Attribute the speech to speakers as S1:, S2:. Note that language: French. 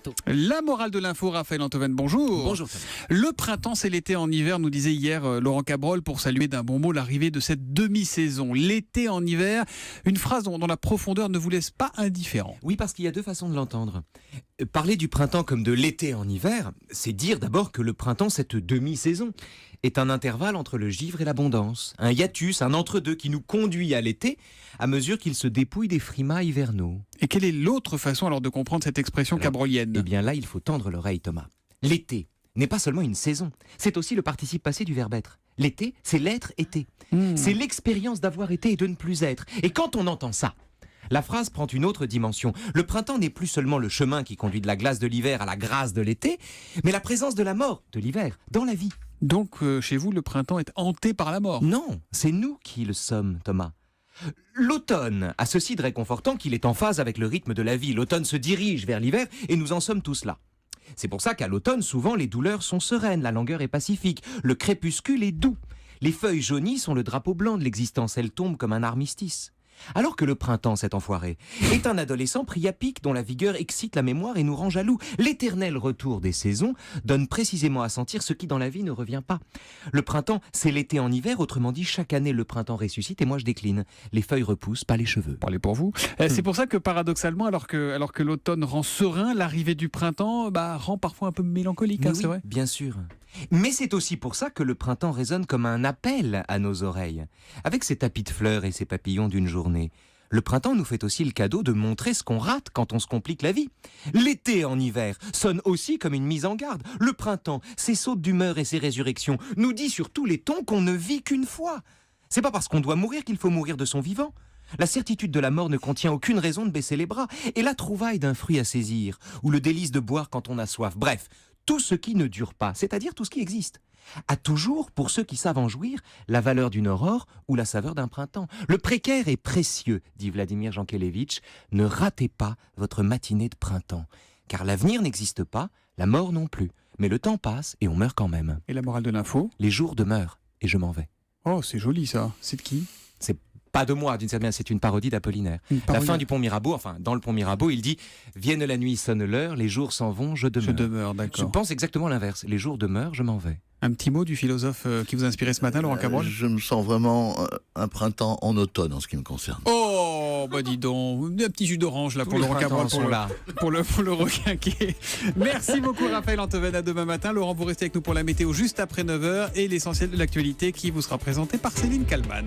S1: bientôt.
S2: La morale de l'info, Raphaël Antoven, bonjour.
S1: Bonjour Thomas.
S2: Le printemps, c'est l'été en hiver, nous disait hier Laurent Cabrol, pour saluer d'un bon mot l'arrivée de cette demi-saison. L'été en hiver, une phrase dont la profondeur ne vous laisse pas indifférent.
S1: Oui, parce qu'il y a deux façons de l'entendre. Parler du printemps comme de l'été en hiver, c'est dire d'abord que le printemps, cette demi-saison, est un intervalle entre le givre et l'abondance. Un hiatus, un entre-deux qui nous conduit à l'été à mesure qu'il se dépouille des frimas hivernaux.
S2: Et quelle est l'autre façon alors de comprendre cette expression cabrolienne ?
S1: Eh bien là, il faut tendre l'oreille, Thomas. L'été n'est pas seulement une saison, c'est aussi le participe passé du verbe être. L'été, c'est l'être été. C'est l'expérience d'avoir été et de ne plus être. Et quand on entend ça, la phrase prend une autre dimension. Le printemps n'est plus seulement le chemin qui conduit de la glace de l'hiver à la grâce de l'été, mais la présence de la mort de l'hiver dans la vie.
S2: Donc, chez vous, le printemps est hanté par la mort ?
S1: Non, c'est nous qui le sommes, Thomas. L'automne a ceci de réconfortant qu'il est en phase avec le rythme de la vie. L'automne se dirige vers l'hiver et nous en sommes tous là. C'est pour ça qu'à l'automne, souvent, les douleurs sont sereines, la langueur est pacifique, le crépuscule est doux. Les feuilles jaunies sont le drapeau blanc de l'existence, elles tombent comme un armistice. Alors que le printemps, cet enfoiré, est un adolescent pris à pic dont la vigueur excite la mémoire et nous rend jaloux. L'éternel retour des saisons donne précisément à sentir ce qui dans la vie ne revient pas. Le printemps, c'est l'été en hiver, autrement dit, chaque année le printemps ressuscite et moi je décline. Les feuilles repoussent, pas les cheveux.
S2: Parlez pour vous. C'est pour ça que paradoxalement, alors que l'automne rend serein, l'arrivée du printemps rend parfois un peu mélancolique,
S1: Mais oui,
S2: c'est vrai ?
S1: bien sûr. Mais c'est aussi pour ça que le printemps résonne comme un appel à nos oreilles. Avec ses tapis de fleurs et ses papillons d'une journée, le printemps nous fait aussi le cadeau de montrer ce qu'on rate quand on se complique la vie. L'été en hiver sonne aussi comme une mise en garde. Le printemps, ses sautes d'humeur et ses résurrections, nous dit sur tous les tons qu'on ne vit qu'une fois. C'est pas parce qu'on doit mourir qu'il faut mourir de son vivant. La certitude de la mort ne contient aucune raison de baisser les bras. Et la trouvaille d'un fruit à saisir, ou le délice de boire quand on a soif. Bref, tout ce qui ne dure pas, c'est-à-dire tout ce qui existe, a toujours, pour ceux qui savent en jouir, la valeur d'une aurore ou la saveur d'un printemps. Le précaire est précieux, dit Vladimir Jankélévitch. Ne ratez pas votre matinée de printemps. Car l'avenir n'existe pas, la mort non plus. Mais le temps passe et on meurt quand même.
S2: Et la morale de l'info ?
S1: Les jours demeurent et je m'en vais.
S2: Oh, c'est joli ça. C'est de qui ?
S1: C'est pas de moi, d'une certaine manière, c'est une parodie d'Apollinaire. La fin du pont Mirabeau, enfin, dans le pont Mirabeau, il dit « Vienne la nuit, sonne l'heure, les jours s'en vont, je demeure ».
S2: Je demeure,
S1: Je
S2: d'accord.
S1: pense exactement l'inverse. Les jours demeurent, je m'en vais.
S2: Un petit mot du philosophe qui vous a inspiré ce matin, Laurent Cabrol ?
S3: Je me sens vraiment un printemps en automne en ce qui me concerne.
S2: Oh, dis donc, un petit jus d'orange là
S1: Tous
S2: pour
S1: les
S2: Laurent Cabrol,
S1: printemps sont là.
S2: pour le requinquer. Merci beaucoup Raphaël Antoven, à demain matin. Laurent, vous restez avec nous pour la météo juste après 9h et l'essentiel de l'actualité qui vous sera présenté par Céline Kalman.